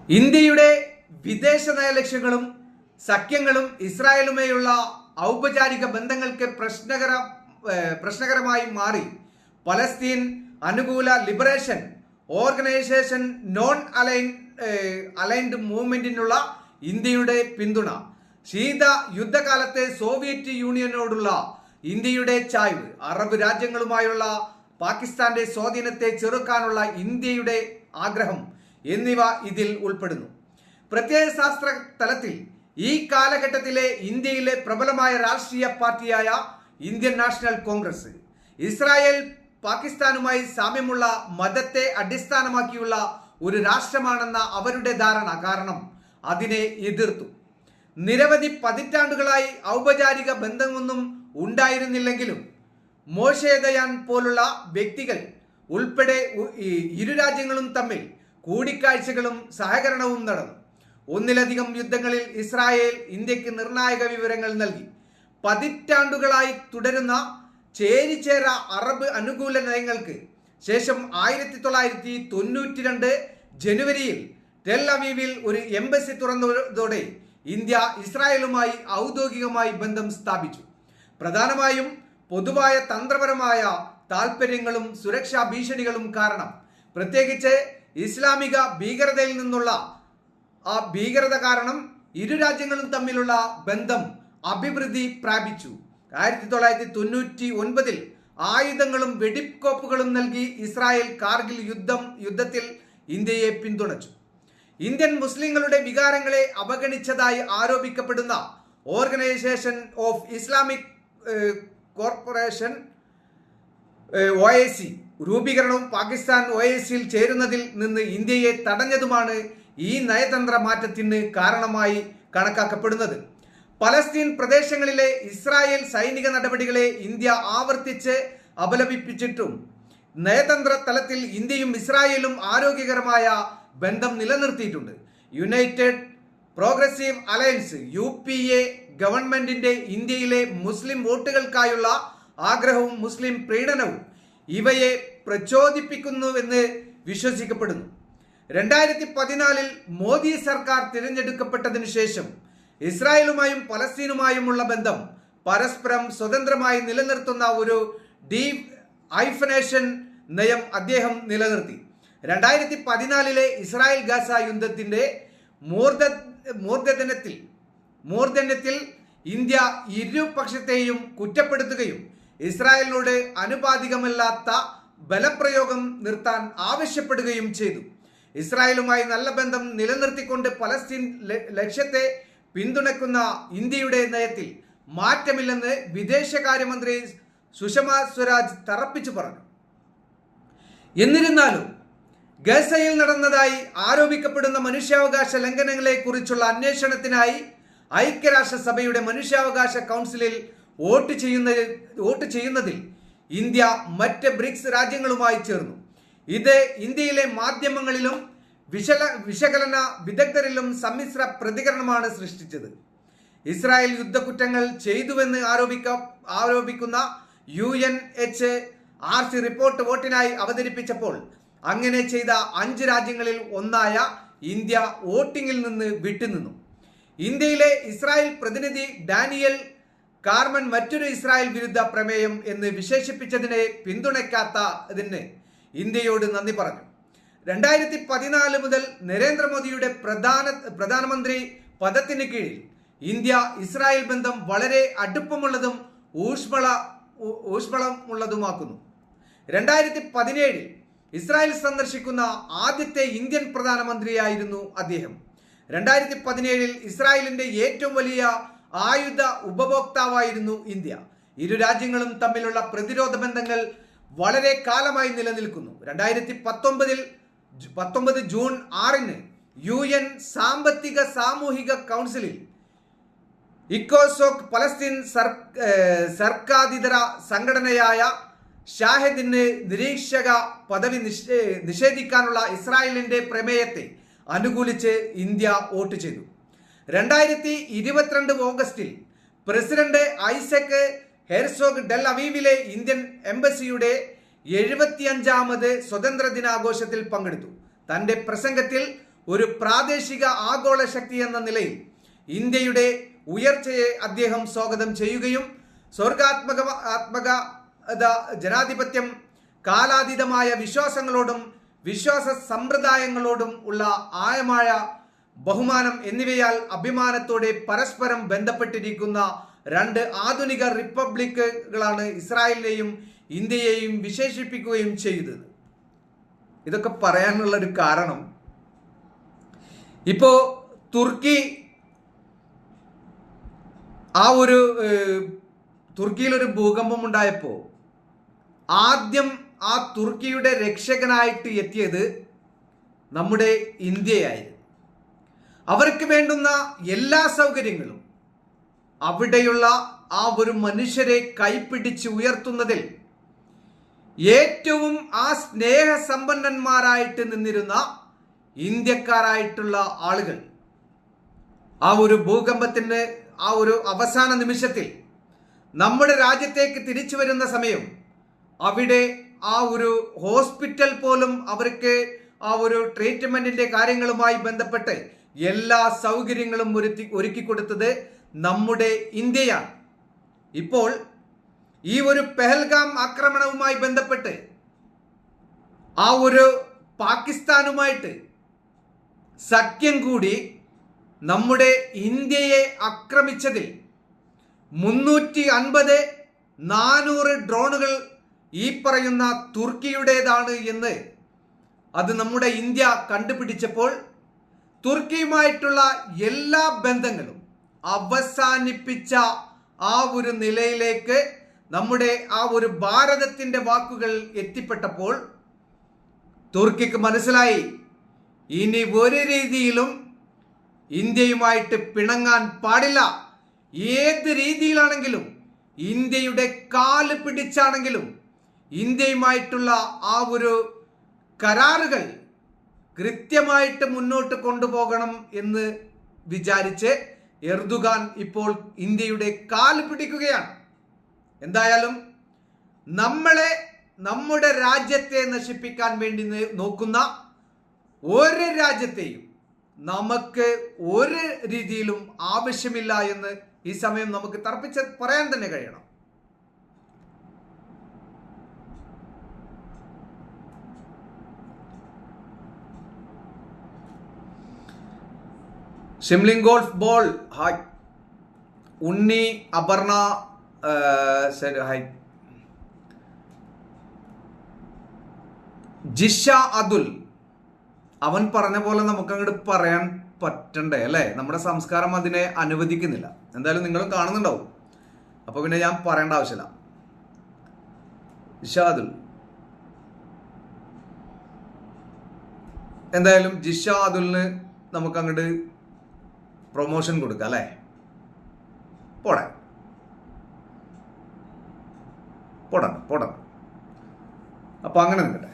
ഇന്ത്യയുടെ വിദേശ നയ ലക്ഷ്യങ്ങളും സഖ്യങ്ങളും ഇസ്രായേലുമായുള്ള ഔപചാരിക ബന്ധങ്ങൾക്ക് പ്രശ്നകരമായി മാറി. പലസ്തീൻ അനുകൂല ലിബറേഷൻ ഓർഗനൈസേഷൻ നോൺ അലൈൻഡ് മൂവ്മെന്റിനുള്ള ഇന്ത്യയുടെ പിന്തുണ, ശീത യുദ്ധകാലത്തെ സോവിയറ്റ് യൂണിയനോടുള്ള ഇന്ത്യയുടെ ചായ്വ്, അറബ് രാജ്യങ്ങളുമായുള്ള പാകിസ്ഥാന്റെ സ്വാധീനത്തെ ചെറുക്കാനുള്ള ഇന്ത്യയുടെ ആഗ്രഹം എന്നിവ ഇതിൽ ഉൾപ്പെടുന്നു. പ്രത്യയശാസ്ത്ര തലത്തിൽ ഈ കാലഘട്ടത്തിലെ ഇന്ത്യയിലെ പ്രബലമായ രാഷ്ട്രീയ പാർട്ടിയായ ഇന്ത്യൻ നാഷണൽ കോൺഗ്രസ് ഇസ്രായേൽ പാകിസ്ഥാനുമായി സാമ്യമുള്ള മതത്തെ അടിസ്ഥാനമാക്കിയുള്ള ഒരു രാഷ്ട്രമാണെന്ന അവരുടെ ധാരണ കാരണം അതിനെ എതിർത്തു. നിരവധി പതിറ്റാണ്ടുകളായി ഔപചാരിക ബന്ധമൊന്നും ഉണ്ടായിരുന്നില്ലെങ്കിലും മോശെ ദയാൻ പോലുള്ള വ്യക്തികൾ ഉൾപ്പെടെ ഇരു രാജ്യങ്ങളും തമ്മിൽ കൂടിക്കാഴ്ചകളും സഹകരണവും നടന്നു. ഒന്നിലധികം യുദ്ധങ്ങളിൽ ഇസ്രായേൽ ഇന്ത്യക്ക് നിർണായക വിവരങ്ങൾ നൽകി. പതിറ്റാണ്ടുകളായി തുടരുന്ന ചേരിചേര അറബ് അനുകൂല നയങ്ങൾക്ക് ശേഷം 1992 ജനുവരിയിൽ ടെൽ അവീവിൽ ഒരു എംബസി തുറന്നതോടെ ഇന്ത്യ ഇസ്രായേലുമായി ഔദ്യോഗികമായി ബന്ധം സ്ഥാപിച്ചു. പ്രധാനമായും പൊതുവായ തന്ത്രപരമായ താൽപര്യങ്ങളും സുരക്ഷാ ഭീഷണികളും കാരണം, പ്രത്യേകിച്ച് ഇസ്ലാമിക ഭീകരതയിൽ നിന്നുള്ള ആ ഭീകരത കാരണം ഇരു രാജ്യങ്ങളും തമ്മിലുള്ള ബന്ധം അഭിവൃദ്ധി പ്രാപിച്ചു. 1999 ആയുധങ്ങളും വെടിക്കോപ്പുകളും നൽകി ഇസ്രായേൽ കാർഗിൽ യുദ്ധത്തിൽ ഇന്ത്യയെ പിന്തുണച്ചു. ഇന്ത്യൻ മുസ്ലിങ്ങളുടെ വികാരങ്ങളെ അവഗണിച്ചതായി ആരോപിക്കപ്പെടുന്ന organisation of Islamic corporation OIC രൂപീകരണവും പാകിസ്ഥാൻ OICയിൽ ചേരുന്നതിൽ നിന്ന് ഇന്ത്യയെ തടഞ്ഞതുമാണ് ഈ നയതന്ത്ര മാറ്റത്തിന് കാരണമായി കണക്കാക്കപ്പെടുന്നത്. പലസ്തീൻ പ്രദേശങ്ങളിലെ ഇസ്രായേൽ സൈനിക നടപടികളെ ഇന്ത്യ ആവർത്തിച്ച് അപലപിച്ചിട്ടും നയതന്ത്ര തലത്തിൽ ഇന്ത്യയും ഇസ്രായേലും ആരോഗ്യകരമായ ബന്ധം നിലനിർത്തിയിട്ടുണ്ട്. യുണൈറ്റഡ് പ്രോഗ്രസീവ് അലയൻസ് UPA ഗവൺമെന്റിന്റെ ഇന്ത്യയിലെ മുസ്ലിം വോട്ടുകൾക്കായുള്ള ആഗ്രഹവും മുസ്ലിം പ്രീണനവും ഇവയെ പ്രചോദിപ്പിക്കുന്നുവെന്ന് വിശ്വസിക്കപ്പെടുന്നു. 2014 മോദി സർക്കാർ തിരഞ്ഞെടുക്കപ്പെട്ടതിനു ശേഷം ഇസ്രായേലുമായും പലസ്തീനുമായുമുള്ള ബന്ധം പരസ്പരം സ്വതന്ത്രമായി നിലനിർത്തുന്ന ഒരു ഡീഫൈനേഷൻ നയം അദ്ദേഹം നിലനിർത്തി. 2014 ഇസ്രായേൽ ഗാസ യുദ്ധത്തിന്റെ മൂർധന്യത്തിൽ ഇന്ത്യ ഇരുപക്ഷത്തെയും കുറ്റപ്പെടുത്തുകയും ഇസ്രായേലിനോട് അനുപാതികമല്ലാത്ത ബലപ്രയോഗം നിർത്താൻ ആവശ്യപ്പെടുകയും ചെയ്തു. ഇസ്രായേലുമായി നല്ല ബന്ധം നിലനിർത്തിക്കൊണ്ട് പലസ്തീൻ ലക്ഷ്യത്തെ പിന്തുണയ്ക്കുന്ന ഇന്ത്യയുടെ നയത്തിൽ മാറ്റമില്ലെന്ന് വിദേശകാര്യമന്ത്രി സുഷമ സ്വരാജ് തറപ്പിച്ചു പറഞ്ഞു. എന്നിരുന്നാലും ഗസയിൽ നടന്നതായി ആരോപിക്കപ്പെടുന്ന മനുഷ്യാവകാശ ലംഘനങ്ങളെ കുറിച്ചുള്ള അന്വേഷണത്തിനായി ഐക്യരാഷ്ട്രസഭയുടെ മനുഷ്യാവകാശ കൗൺസിലിൽ വോട്ട് ചെയ്യുന്നതിൽ ഇന്ത്യ മറ്റ് ബ്രിക്സ് രാജ്യങ്ങളുമായി ചേർന്നു. ഇത് ഇന്ത്യയിലെ മാധ്യമങ്ങളിലും വിശകലന വിദഗ്ധരിലും സമ്മിശ്ര പ്രതികരണമാണ് സൃഷ്ടിച്ചത്. ഇസ്രായേൽ യുദ്ധക്കുറ്റങ്ങൾ ചെയ്തുവെന്ന് ആരോപിക്കുന്ന UNHRC റിപ്പോർട്ട് വോട്ടിനായി അവതരിപ്പിച്ചപ്പോൾ അങ്ങനെ ചെയ്ത 5 രാജ്യങ്ങളിൽ ഒന്നായ ഇന്ത്യ വോട്ടിംഗിൽ നിന്ന് വിട്ടുനിന്നു. ഇന്ത്യയിലെ ഇസ്രായേൽ പ്രതിനിധി ഡാനിയൽ കാർമൻ മറ്റൊരു ഇസ്രായേൽ വിരുദ്ധ പ്രമേയം എന്ന് വിശേഷിപ്പിച്ചതിനെ പിന്തുണയ്ക്കാത്തതിന് ഇന്ത്യയോട് നന്ദി പറഞ്ഞു. 2014 മുതൽ നരേന്ദ്രമോദിയുടെ പ്രധാനമന്ത്രി പദത്തിന് കീഴിൽ ഇന്ത്യ ഇസ്രായേൽ ബന്ധം വളരെ അടുപ്പമുള്ളതും ഊഷ്മളമുള്ളതുമാക്കുന്നു. 2017 ഇസ്രായേൽ സന്ദർശിക്കുന്ന ആദ്യത്തെ ഇന്ത്യൻ പ്രധാനമന്ത്രിയായിരുന്നു അദ്ദേഹം. 2017 ഇസ്രായേലിന്റെ ഏറ്റവും വലിയ ആയുധ ഉപഭോക്താവായിരുന്നു ഇന്ത്യ. ഇരു രാജ്യങ്ങളും തമ്മിലുള്ള പ്രതിരോധ ബന്ധങ്ങൾ വളരെ കാലമായി നിലനിൽക്കുന്നു. 2019 ജൂൺ 6 UN സാമ്പത്തിക സാമൂഹിക കൗൺസിലിൽ ഇക്കോസോക് പലസ്തീൻ സർക്കാരിതര സംഘടനയായ ഷാഹിദിന് നിരീക്ഷക പദവി നിഷേധിക്കാനുള്ള ഇസ്രായേലിന്റെ പ്രമേയത്തെ അനുകൂലിച്ച് ഇന്ത്യ വോട്ട് ചെയ്തു. 2022 ഓഗസ്റ്റിൽ പ്രസിഡന്റ് ഐസക് ഹെർസോഗ് ഡെൽ അവീവിലെ ഇന്ത്യൻ എംബസിയുടെ 75ാമത് സ്വതന്ത്ര ദിനാഘോഷത്തിൽ പങ്കെടുത്തു. തന്റെ പ്രസംഗത്തിൽ ഒരു പ്രാദേശിക ആഗോള ശക്തി എന്ന നിലയിൽ ഇന്ത്യയുടെ ഉയർച്ചയെ അദ്ദേഹം സ്വാഗതം ചെയ്യുകയും സ്വർഗാത്മക ജനാധിപത്യം, കാലാതീതമായ വിശ്വാസങ്ങളോടും വിശ്വാസ സമ്പ്രദായങ്ങളോടും ഉള്ള ആഴമായ ബഹുമാനം എന്നിവയാൽ അഭിമാനത്തോടെ പരസ്പരം ബന്ധപ്പെട്ടിരിക്കുന്ന രണ്ട് ആധുനിക റിപ്പബ്ലിക്കുകളാണ് ഇസ്രായേലിനെയും ഇന്ത്യയെയും വിശേഷിപ്പിക്കുകയും ചെയ്തത്. ഇതൊക്കെ പറയാനുള്ള ഒരു കാരണം, ഇപ്പോ തുർക്കി തുർക്കിയിലൊരു ഭൂകമ്പം ഉണ്ടായപ്പോൾ ആദ്യം ആ തുർക്കിയുടെ രക്ഷകനായിട്ട് എത്തിയത് നമ്മുടെ ഇന്ത്യയായിരുന്നു. അവർക്ക് വേണ്ടുന്ന എല്ലാ സൗകര്യങ്ങളും അവിടെയുള്ള ആ ഒരു മനുഷ്യരെ കൈപ്പിടിച്ച് ഉയർത്തുന്നതിൽ ഏറ്റവും ആ സ്നേഹസമ്പന്നന്മാരായിട്ട് നിന്നിരുന്ന ഇന്ത്യക്കാരായിട്ടുള്ള ആളുകൾ ആ ഒരു ഭൂകമ്പത്തിന് ആ ഒരു അവസാന നിമിഷത്തിൽ നമ്മുടെ രാജ്യത്തേക്ക് തിരിച്ചു വരുന്ന സമയം അവിടെ ആ ഒരു ഹോസ്പിറ്റൽ പോലും അവർക്ക് ആ ഒരു ട്രീറ്റ്മെന്റിന്റെ കാര്യങ്ങളുമായി ബന്ധപ്പെട്ട് എല്ലാ സൗകര്യങ്ങളും ഒരുക്കി കൊടുത്തത് നമ്മുടെ ഇന്ത്യയാണ്. ഇപ്പോൾ ഈ ഒരു പെഹൽഗാം ആക്രമണവുമായി ബന്ധപ്പെട്ട് ആ ഒരു പാകിസ്ഥാനുമായിട്ട് സഖ്യം കൂടി നമ്മുടെ ഇന്ത്യയെ ആക്രമിച്ചതിൽ 350-400 ഡ്രോണുകൾ ഈ പറയുന്ന തുർക്കിയുടേതാണ് എന്ന് അത് നമ്മുടെ ഇന്ത്യ കണ്ടുപിടിച്ചപ്പോൾ തുർക്കിയുമായിട്ടുള്ള എല്ലാ ബന്ധങ്ങളും അവസാനിപ്പിച്ച ആ ഒരു നിലയിലേക്ക് നമ്മുടെ ആ ഒരു ഭാരതത്തിന്റെ വാക്കുകൾ എത്തിപ്പെട്ടപ്പോൾ തുർക്കിക്ക് മനസ്സിലായി, ഇനി ഒരു രീതിയിലും ഇന്ത്യയുമായിട്ട് പിണങ്ങാൻ പാടില്ല. ഏത് രീതിയിലാണെങ്കിലും ഇന്ത്യയുടെ കാല് പിടിച്ചാണെങ്കിലും ഇന്ത്യയുമായിട്ടുള്ള ആ ഒരു കരാറുകൾ കൃത്യമായിട്ട് മുന്നോട്ട് കൊണ്ടുപോകണം എന്ന് വിചാരിച്ച് എർദുഗാൻ ഇപ്പോൾ ഇന്ത്യയുടെ കാല് പിടിക്കുകയാണ്. എന്തായാലും നമ്മുടെ രാജ്യത്തെ നശിപ്പിക്കാൻ വേണ്ടി നോക്കുന്ന ഒരു രാജ്യത്തെയും നമുക്ക് ഒരു രീതിയിലും ആവശ്യമില്ല എന്ന് ഈ സമയം നമുക്ക് തർപ്പിച്ച് പറയാൻ തന്നെ കഴിയണം. ഷിംലിംഗ് ഗോൾഫ് ബോൾ ഹായ്, ഉണ്ണി അപർണ ഹായ്, ജിഷ അതുൽ, അവൻ പറഞ്ഞ പോലെ നമുക്ക് അങ്ങോട്ട് പറയാൻ പറ്റണ്ടേ അല്ലേ? നമ്മുടെ സംസ്കാരം അതിനെ അനുവദിക്കുന്നില്ല. എന്തായാലും നിങ്ങൾ കാണുന്നുണ്ടാവും, അപ്പൊ പിന്നെ ഞാൻ പറയേണ്ട ആവശ്യമില്ല. ജിഷ അതുൽ, എന്തായാലും ജിഷ അതുലിന് നമുക്ക് അങ്ങോട്ട് പ്രൊമോഷൻ കൊടുക്കാം അല്ലേ? പോടാ അപ്പൊ അങ്ങനെ നിൽക്കട്ടെ.